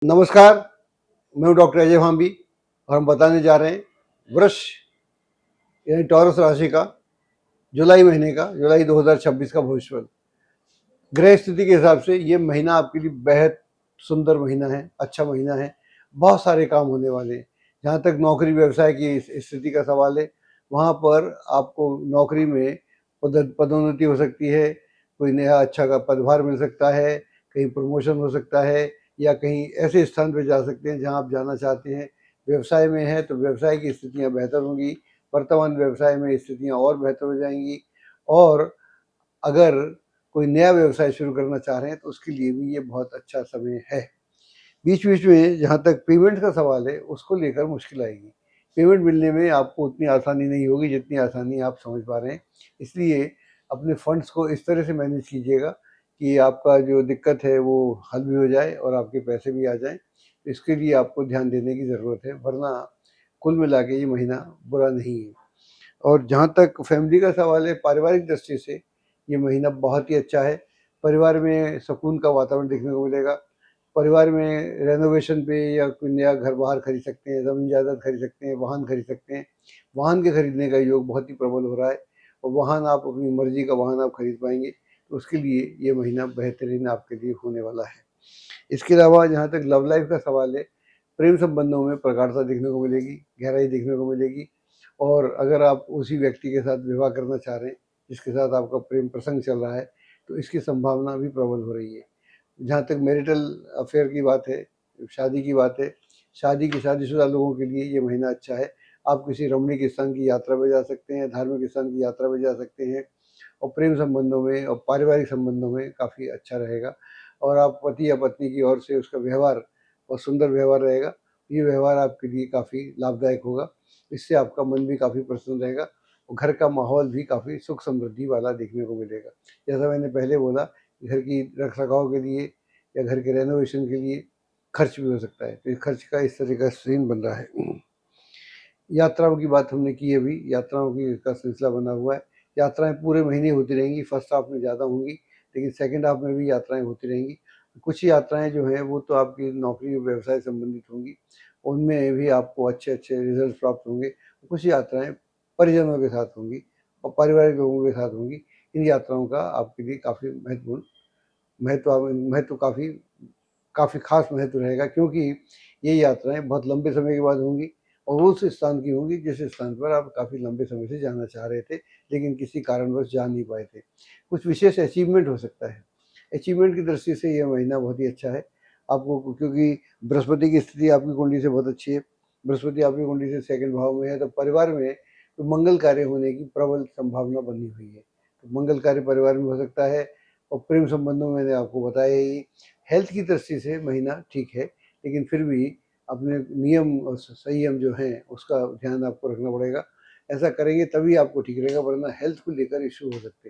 नमस्कार, मैं हूँ डॉक्टर अजय भांबी और हम बताने जा रहे हैं वृष यानी टॉरस राशि का जुलाई महीने का, जुलाई 2026 का भविष्यवाणी। ग्रह स्थिति के हिसाब से ये महीना आपके लिए बेहद सुंदर महीना है, अच्छा महीना है। बहुत सारे काम होने वाले हैं। जहाँ तक नौकरी व्यवसाय की स्थिति का सवाल है, वहाँ पर आपको नौकरी में पदोन्नति हो सकती है, कोई नया अच्छा का पदभार मिल सकता है, कहीं प्रमोशन हो सकता है या कहीं ऐसे स्थान पर जा सकते हैं जहाँ आप जाना चाहते हैं। व्यवसाय में है तो व्यवसाय की स्थितियाँ बेहतर होंगी, वर्तमान व्यवसाय में स्थितियाँ और बेहतर हो जाएंगी। और अगर कोई नया व्यवसाय शुरू करना चाह रहे हैं तो उसके लिए भी ये बहुत अच्छा समय है। बीच बीच में जहाँ तक पेमेंट का सवाल है उसको लेकर मुश्किल आएगी। पेमेंट मिलने में आपको उतनी आसानी नहीं होगी जितनी आसानी आप समझ पा रहे हैं। इसलिए अपने फंड्स को इस तरह से मैनेज कीजिएगा कि आपका जो दिक्कत है वो हल भी हो जाए और आपके पैसे भी आ जाएं। इसके लिए आपको ध्यान देने की ज़रूरत है, वरना कुल मिला के ये महीना बुरा नहीं है। और जहाँ तक फैमिली का सवाल है, पारिवारिक दृष्टि से ये महीना बहुत ही अच्छा है। परिवार में सुकून का वातावरण देखने को मिलेगा। परिवार में रेनोवेशन पे या कोई नया घर बाहर खरीद सकते हैं, ज़मीन जायदाद खरीद सकते हैं, वाहन खरीद सकते हैं। वाहन के खरीदने का योग बहुत ही प्रबल हो रहा है और वाहन आप अपनी मर्जी का वाहन आप खरीद पाएंगे। तो उसके लिए ये महीना बेहतरीन आपके लिए होने वाला है। इसके अलावा जहाँ तक लव लाइफ का सवाल है, प्रेम संबंधों में प्रगाढ़ता देखने को मिलेगी, गहराई देखने को मिलेगी। और अगर आप उसी व्यक्ति के साथ विवाह करना चाह रहे हैं जिसके साथ आपका प्रेम प्रसंग चल रहा है, तो इसकी संभावना भी प्रबल हो रही है। जहाँ तक मैरिटल अफेयर की बात है, शादी की बात है, शादीशुदा लोगों के लिए ये महीना अच्छा है। आप किसी रमणीक स्थान की यात्रा पे जा सकते हैं, धार्मिक स्थान की यात्रा पे जा सकते हैं और प्रेम संबंधों में और पारिवारिक संबंधों में काफ़ी अच्छा रहेगा। और आप पति या पत्नी की ओर से उसका व्यवहार बहुत सुंदर व्यवहार रहेगा। ये व्यवहार आपके लिए काफ़ी लाभदायक होगा। इससे आपका मन भी काफ़ी प्रसन्न रहेगा और घर का माहौल भी काफ़ी सुख समृद्धि वाला देखने को मिलेगा। जैसा मैंने पहले बोला, घर की रख रखाव के लिए या घर के रेनोवेशन के लिए खर्च भी हो सकता है, तो इस खर्च का इस तरह का सीन बन रहा है। यात्राओं की बात हमने की अभी, यात्राओं की का सिलसिला बना हुआ है। यात्राएं पूरे महीने होती रहेंगी, फर्स्ट हाफ में ज़्यादा होंगी लेकिन सेकंड हाफ में भी यात्राएं होती रहेंगी। कुछ यात्राएं जो हैं वो तो आपकी नौकरी और व्यवसाय संबंधित होंगी, उनमें भी आपको अच्छे अच्छे रिजल्ट प्राप्त होंगे। कुछ यात्राएं परिजनों के साथ होंगी और पारिवारिक लोगों के साथ होंगी। इन यात्राओं का आपके लिए काफ़ी महत्वपूर्ण महत्व काफ़ी काफ़ी खास महत्व रहेगा, क्योंकि ये यात्राएं बहुत लंबे समय के बाद होंगी और उस स्थान की होंगी जिस स्थान पर आप काफ़ी लंबे समय से जाना चाह रहे थे लेकिन किसी कारणवश जा नहीं पाए थे। कुछ विशेष अचीवमेंट हो सकता है। अचीवमेंट की दृष्टि से यह महीना बहुत ही अच्छा है आपको, क्योंकि बृहस्पति की स्थिति आपकी कुंडली से बहुत अच्छी है। बृहस्पति आपकी कुंडली से सेकंड भाव में है, तो परिवार में तो मंगल कार्य होने की प्रबल संभावना बनी हुई है। तो मंगल कार्य परिवार में हो सकता है। और प्रेम संबंधों में मैंने आपको बताया ही। हेल्थ की दृष्टि से महीना ठीक है, लेकिन फिर भी अपने नियम और संयम जो हैं उसका ध्यान आपको रखना पड़ेगा। ऐसा करेंगे तभी आपको ठीक रहेगा, वरना हेल्थ को लेकर इश्यू हो सकते हैं।